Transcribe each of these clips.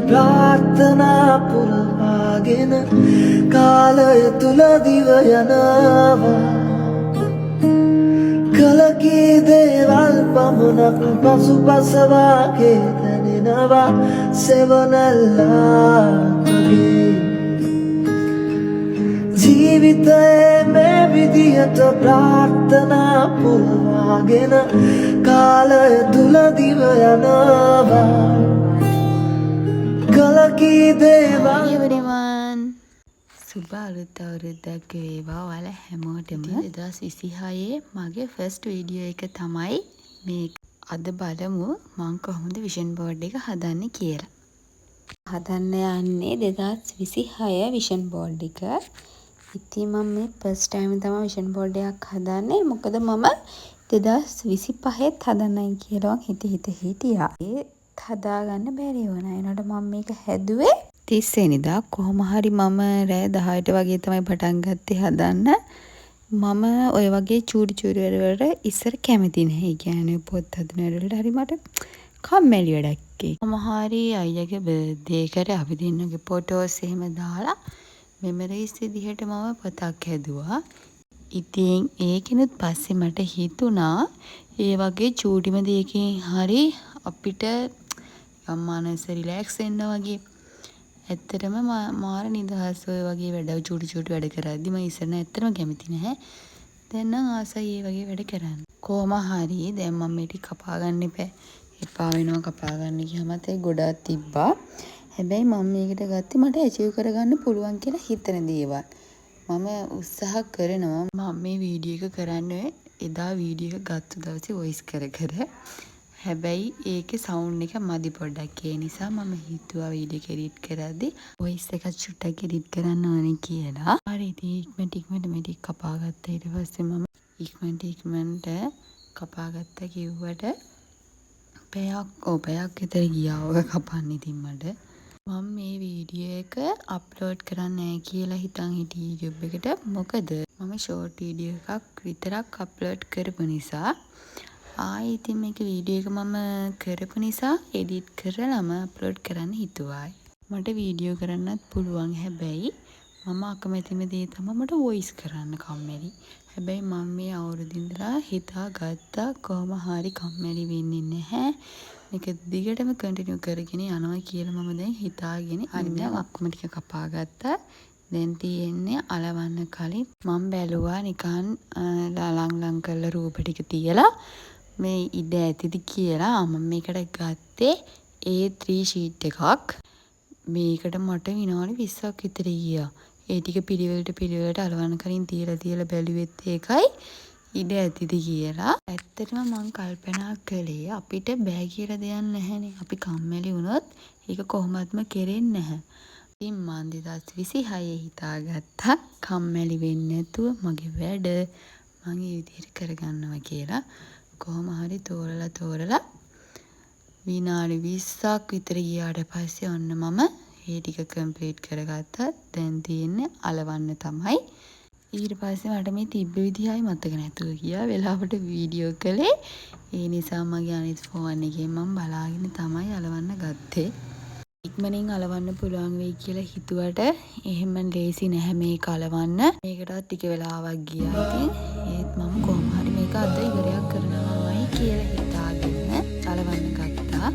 ප්‍රාර්ථනා පුරවාගෙන කාලය තුල දිව යනවා කලකී දේවල් පමණක් පසුපසවාගේ දැනෙනවා සෙවනල්ලාගේ ජීවිතයේ මේ විදියට ප්‍රාර්ථනා පුරවාගෙන කාලය තුල දිව යනවා කලකී දේවල් everyone සුබ අලුත් අවුරුද්දක් වේවා ඔයාලා හැමෝටම 2026 මගේ ෆස්ට් වීඩියෝ එක තමයි මේ අද බලමු මම කොහොමද විෂන් බෝඩ් එක හදන්නේ කියලා. හදන්න යන්නේ 2026 විෂන් බෝඩ් එක. ඉතින් මම මේ ෆස්ට් ටයිම් තමයි විෂන් බෝඩ් එකක් හදන්නේ. මොකද මම 2025ත් හදන්නයි කියලා හිතියා. ඒත් හදාගන්න බැරි වුණා. ඒනට මම මේක හැදුවේ 30 වෙනිදා. කොහොම හරි මම රෑ 10ට වගේ තමයි පටන් ගත්තේ හදන්න. මම ඔය වගේ චූටි වැඩවලට ඉස්සර කැමති නැහැ. ඒ කියන්නේ පොත් හදන වැඩවලට හරි මට කම්මැලි වැඩක් ඒ. කොහොම හරි අයියාගේ බර්ත්ඩේ එකට අපි දෙන්නගේ ෆොටෝස් එහෙම දාලා මෙමරිස් විදිහට මම පොතක් හැදුවා. ඉතින් ඒකිනුත් පස්සේ මට හිතුණා ඒ වගේ චූටිම දෙයකින් හරි අපිට අම්මානස රිලැක්ස් වෙන්න වගේ. ඇත්තටම මාර නිදහස් ඔය වගේ වැඩ චූටි වැඩ කරද්දි මම ඉස්සර ඇත්තටම කැමති නැහැ. දැන් නම් ආසයි ඒ වගේ වැඩ කරන්න. කොහොම හරි දැන් මම මේ ටික කපා ගන්න එපා වෙනවා කපා ගන්න ගියාමත් ඒ ගොඩක් තිබ්බා. හැබැයි මම මේකට ගත්තේ මට ඇචීව් කරගන්න පුළුවන් කියලා හිතන දේවල්. මම උත්සාහ කරනවා. මම මේ වීඩියෝ එක කරන්නේ එදා වීඩියෝ එක ගත්ත දවසේ වොයිස් කර. හැබැයි ඒකේ සවුන්ඩ් එක මදි පොඩ්ඩක්. ඒ නිසා මම හිතුවා වීඩියෝ එක එඩිට් කරද්දී වොයිස් එක චුට්ටක් එඩිට් කරන්න ඕනේ කියලා. හරි ඉතින් ඉක්මනට මේ ටික කපා ගත්තා. ඊට පස්සේ මම ඉක්මනට කපා ගත්තා කිව්වට පැයක් විතර ගියා ඔය කපන්න. ඉතින් මට මම මේ වීඩියෝ එක අප්ලෝඩ් කරන්නේ නැහැ කියලා හිතන් හිටියේ YouTube එකට. මොකද මම ෂෝට් වීඩියෝ එකක් විතරක් අප්ලෝඩ් කරපු නිසා ආයි ඉතින් මේක වීඩියෝ එක මම කරපු නිසා එඩිට් කරලාම අප්ලෝඩ් කරන්න හිතුවා. මට වීඩියෝ කරන්නත් පුළුවන්. හැබැයි මම අකමැතිම දේ තමයි මට වොයිස් කරන්න කම්මැලි. හැබැයි මම මේ අවුරුදු ඉඳලා හිතාගත්තා කොහොම හරි කම්මැලි වෙන්නේ නැහැ. මේක දිගටම කන්ටිනියු කරගෙන යනවා කියලා මම දැන් හිතාගෙන ඉන්නේ. ඔක්කොම ටික කපා ගත්තා. දැන් තියෙන්නේ අලවන්න කලින් මම බැලුවා නිකන් ලං කරලා රූප ටික තියලා මේ ඉඩ ඇතිද කියලා. මම මේකට ගත්තේ A3 ෂීට් එකක්. මේකට මට විනාඩි 20ක් විතර ගියා. ඒ ටික පිළිවෙලට අලවන්න කලින් තියලා බැලුවෙත් ඒකයි ඉඩ ඇතිද කියලා. ඇත්තටම මම කල්පනා කළේ අපිට බෑ කියලා දෙයක් නැහැනේ. අපි කම්මැලි වුණොත් ඒක කොහොමත්ම කෙරෙන්නේ නැහැ. ඉතින් මම 2026 හිතාගත්තා කම්මැලි වෙන්නේ නැතුව මගේ වැඩ මම මේ විදිහට කරගන්නවා කියලා. කොහොම හරි තෝරලා විනාඩි 20ක් විතර ගියාට පස්සේ ඔන්න මම මේ ටික කම්ප්ලීට් කරගත්තා. දැන් තියෙන්නේ අලවන්න තමයි. ඊට පස්සේ මට මේ තිබ්බ විදිහයි මතක නැතුව ගියා. වෙලාවට වීඩියෝ කළේ. ඒ නිසා මගේ අනිත් ෆෝන් එකෙන් මම බලාගෙන තමයි අලවන්න ගත්තේ. ඉක්මනින් අලවන්න පුළුවන් වෙයි කියලා හිතුවට එහෙම ලේසි නැහැ මේක අලවන්න. මේකටත් ටික වෙලාවක් ගියා. ඉතින් ඒත් මම කොහොම හරි මේක අද ඉවරයක් කරනවාමයි කියලා හිතාගෙන අලවන්න ගත්තා.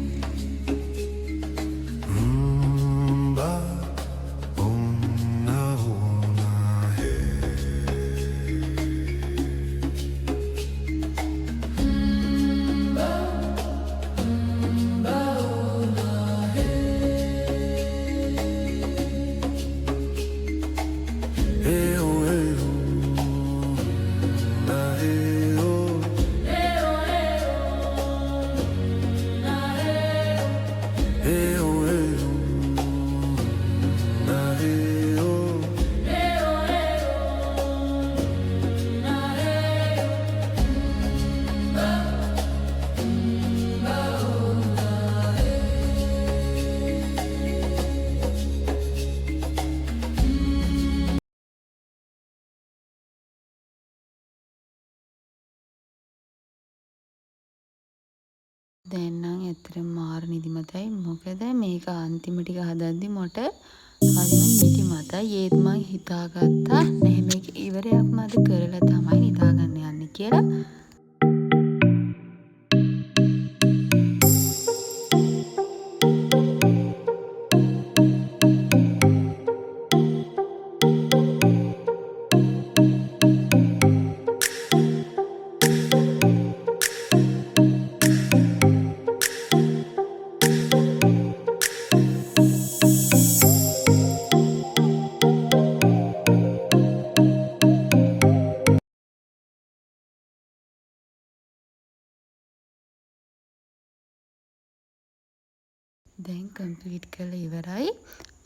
දැන් නම් ඇත්තටම මාර නිදිමතයි. මොකද මේක අන්තිම ටික හදද්දි මට හරිම නිදිමතයි. ඒත් මං හිතාගත්තා නැහැ මේක ඉවරයක්ම අද කරලා තමයි නිදාගන්න යන්නේ කියලා. දැන් කම්ප්ලීට් කරලා ඉවරයි.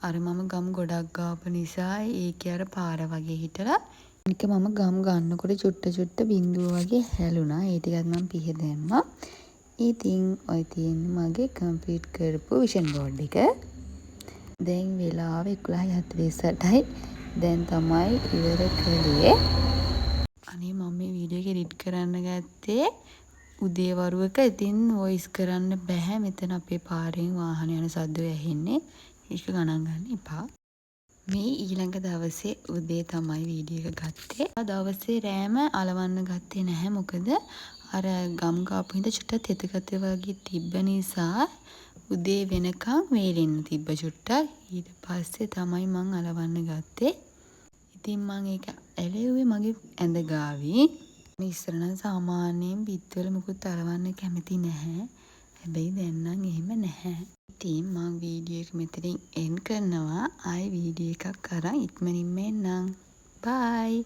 අර මම ගම් ගොඩක් ගාපු නිසා ඒකේ අර පාර වගේ හිටලා අනික මම ගම් ගන්නකොට චුට්ට බින්දුව වගේ හැලුණා. ඒ ටිකත් මම පිහ දැම්මා. ඉතින් ඔය තියෙන්නේ මගේ කම්ප්ලීට් කරපු විෂන් බෝඩ් එක. දැන් වෙලාව 11:48යි. දැන් තමයි ඉවර කළේ. අනේ මම මේ වීඩියෝ එක එඩිට් කරන්න ගත්තේ උදේ වරුවක. ඉතින් වොයිස් කරන්න බෑ. මෙතන අපේ පාරෙන් වාහන යන සද්ද ඇහෙන්නේ. ඒක ගණන් ගන්න එපා. මේ ඊළඟ දවසේ උදේ තමයි වීඩියෝ එක ගත්තේ. දවසේ රෑම අලවන්න ගත්තේ නැහැ. මොකද අර ගම් ගාපු හින්දා චුට්ටක් තෙතගත වගේ තිබ්බ නිසා උදේ වෙනකන් වේලෙන්න තිබ්බ චුට්ටක්. ඊට පස්සේ තමයි මං අලවන්න ගත්තේ. ඉතින් මං ඒක ඇලෙව්වේ මගේ ඇඳ ගාවේ. ඉස්සර නම් සාමාන්‍යයෙන් බිත්වල මුකුත් අලවන්න කැමති නැහැ. හැබැයි දැන් නම් එහෙම නැහැ. ඉතින් මං වීඩියෝ එක මෙතනින් එන්ඩ් කරනවා. ආයි වීඩියෝ එකක් අරන් ඉක්මනින්ම එන්නම්. බයි.